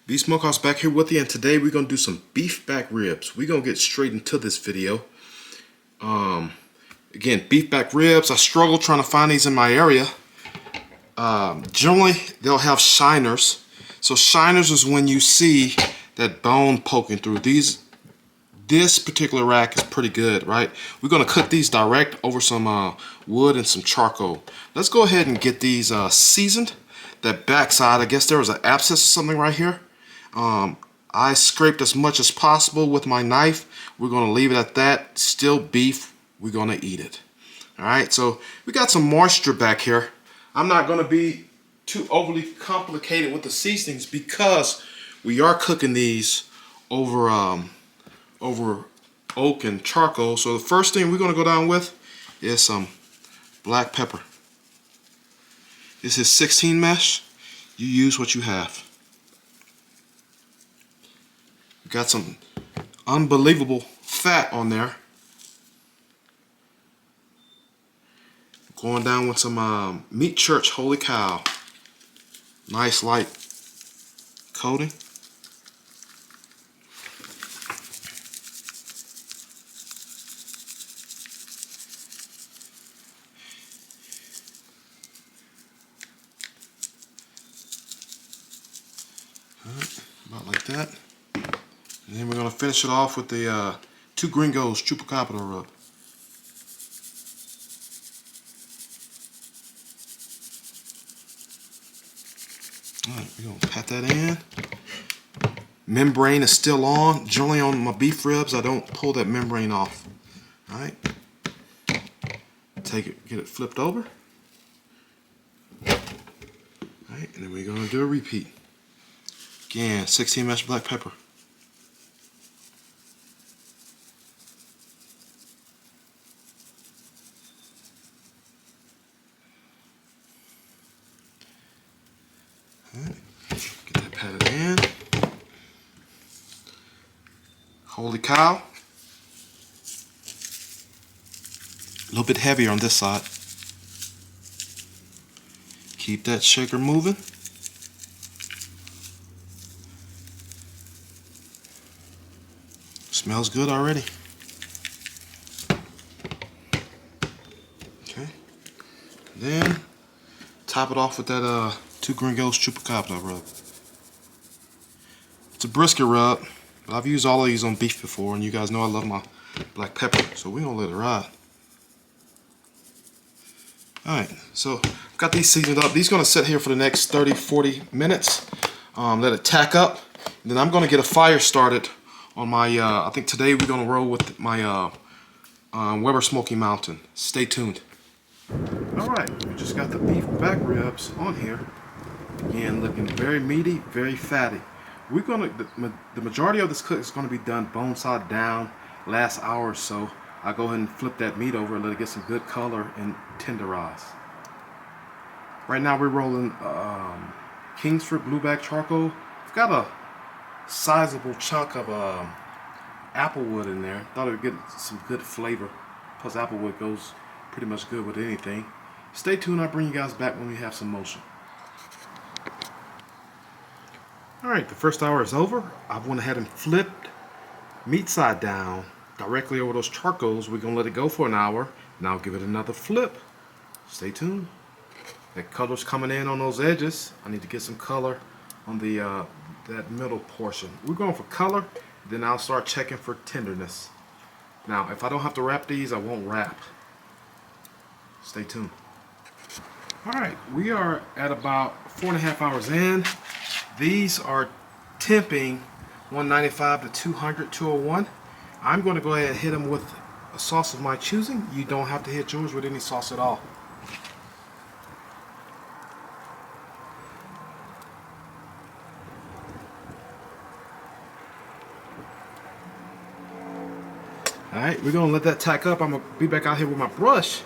Beef Smokehouse back here with you, and today we're gonna do some beef back ribs. We're gonna get straight into this video. Again, beef back ribs. I struggle trying to find these in my area. Generally, they'll have shiners. So shiners is when you see that bone poking through. This particular rack is pretty good, right? We're gonna cook these direct over some wood and some charcoal. Let's go ahead and get these seasoned. That backside, I guess there was an abscess or something right here. I scraped as much as possible with my knife. We're gonna leave it at that. Still beef, we're gonna eat it. All right, so we got some moisture back here. I'm not gonna be too overly complicated with the seasonings because we are cooking these over over oak and charcoal. So the first thing we're gonna go down with is some black pepper. This is 16 mesh. You use what you have. We got some unbelievable fat on there. Going down with some Meat Church Holy Cow. Nice light coating. Alright, about like that. And then we're going to finish it off with the 2 Gringos Chupacabra rub. Alright, we're going to pat that in. Membrane is still on. Generally on my beef ribs, I don't pull that membrane off. Alright. Take it, get it flipped over. Alright, and then we're going to do a repeat. Again, 16 mesh black pepper. Alright, get that patted in. Holy cow. A little bit heavier on this side. Keep that shaker moving. Smells good already. Okay. Then top it off with that 2 Gringos Chupacabra rub. It's a brisket rub, but I've used all of these on beef before, and you guys know I love my black pepper, so we're gonna let it ride. Alright, so I've got these seasoned up. These are gonna sit here for the next 30-40 minutes. Let it tack up. And then I'm gonna get a fire started on my, I think today we're gonna roll with my Weber Smokey Mountain. Stay tuned. Alright, we just got the beef back ribs on here. Again, looking very meaty, very fatty. We're gonna, the majority of this cook is gonna be done bone side down. Last hour or so, I'll go ahead and flip that meat over and let it get some good color and tenderize. Right now we're rolling Kingsford Blue Bag Charcoal. I've got a sizable chunk of Applewood in there. Thought it would get some good flavor. Plus Applewood goes pretty much good with anything. Stay tuned, I'll bring you guys back when we have some motion. Alright, the first hour is over. I've went ahead and flipped meat side down directly over those charcoals. We're going to let it go for an hour. Now give it another flip. Stay tuned. That color's coming in on those edges. I need to get some color on the that middle portion. We're going for color, then I'll start checking for tenderness. Now, if I don't have to wrap these, I won't wrap. Stay tuned. Alright, we are at about 4.5 hours in. These are temping 195 to 200, 201. I'm going to go ahead and hit them with a sauce of my choosing. You don't have to hit yours with any sauce at all. Alright, we're going to let that tack up. I'm going to be back out here with my brush,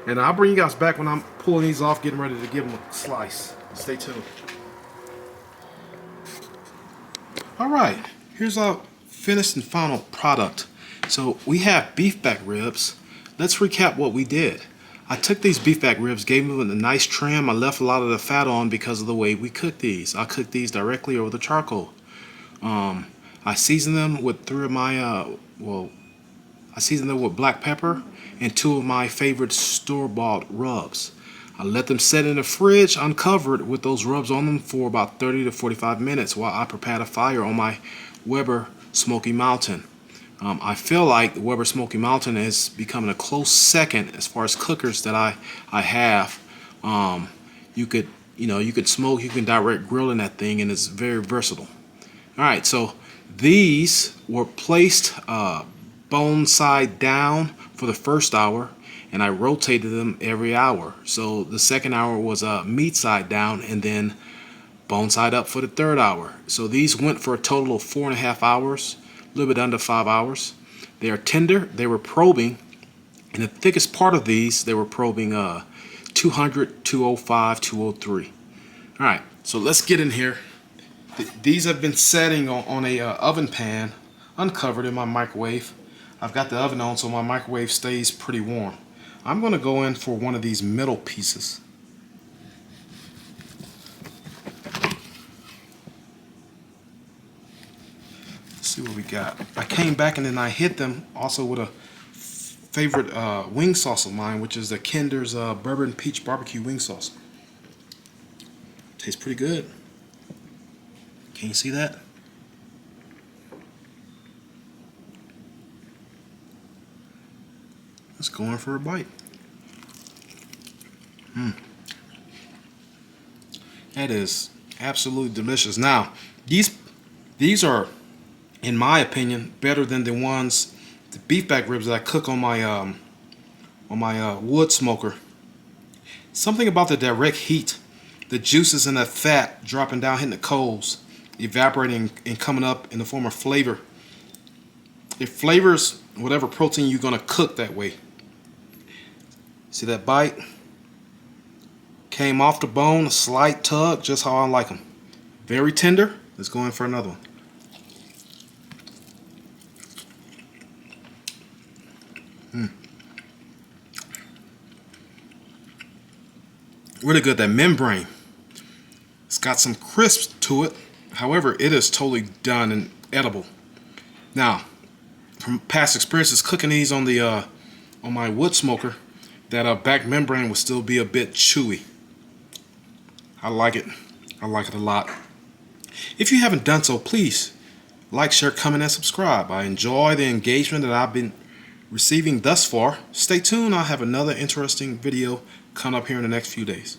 and I'll bring you guys back when I'm pulling these off, getting ready to give them a slice. Stay tuned. Alright, here's our finished and final product. So we have beef back ribs. Let's recap what we did. I took these beef back ribs, gave them a nice trim. I left a lot of the fat on because of the way we cooked these. I cooked these directly over the charcoal. I season them with 3 of my I season them with black pepper and 2 of my favorite store-bought rubs. I let them set in the fridge uncovered with those rubs on them for about 30 to 45 minutes while I prepare the fire on my Weber Smokey Mountain. I feel like the Weber Smokey Mountain is becoming a close second as far as cookers that I have. You could smoke, you can direct grill in that thing, and it's very versatile. All right, so these were placed bone side down for the first hour, and I rotated them every hour. So the second hour was meat side down, and then bone side up for the third hour. So these went for a total of 4.5 hours, a little bit under 5 hours. They are tender. They were probing, and the thickest part of these, they were probing 200, 205, 203. All right, so let's get in here. These have been setting on a oven pan, uncovered in my microwave. I've got the oven on so my microwave stays pretty warm. I'm going to go in for one of these middle pieces. Let's see what we got. I came back and then I hit them also with a favorite wing sauce of mine, which is the Kinder's Bourbon Peach Barbecue Wing Sauce. Tastes pretty good. Can you see that? Let's go in for a bite. That is absolutely delicious. Now, these are, in my opinion, better than the ones, the beef back ribs that I cook on my wood smoker. Something about the direct heat, the juices and that fat dropping down, hitting the coals, evaporating and coming up in the form of flavor. It flavors whatever protein you're going to cook that way. See that bite? Came off the bone, a slight tug, just how I like them. Very tender. Let's go in for another one. Really good. That membrane, it's got some crisp to it. However, it is totally done and edible. Now, from past experiences cooking these on the on my wood smoker, that back membrane will still be a bit chewy. I like it. I like it a lot. If you haven't done so, please like, share, comment, and subscribe. I enjoy the engagement that I've been receiving thus far. Stay tuned. I'll have another interesting video coming up here in the next few days.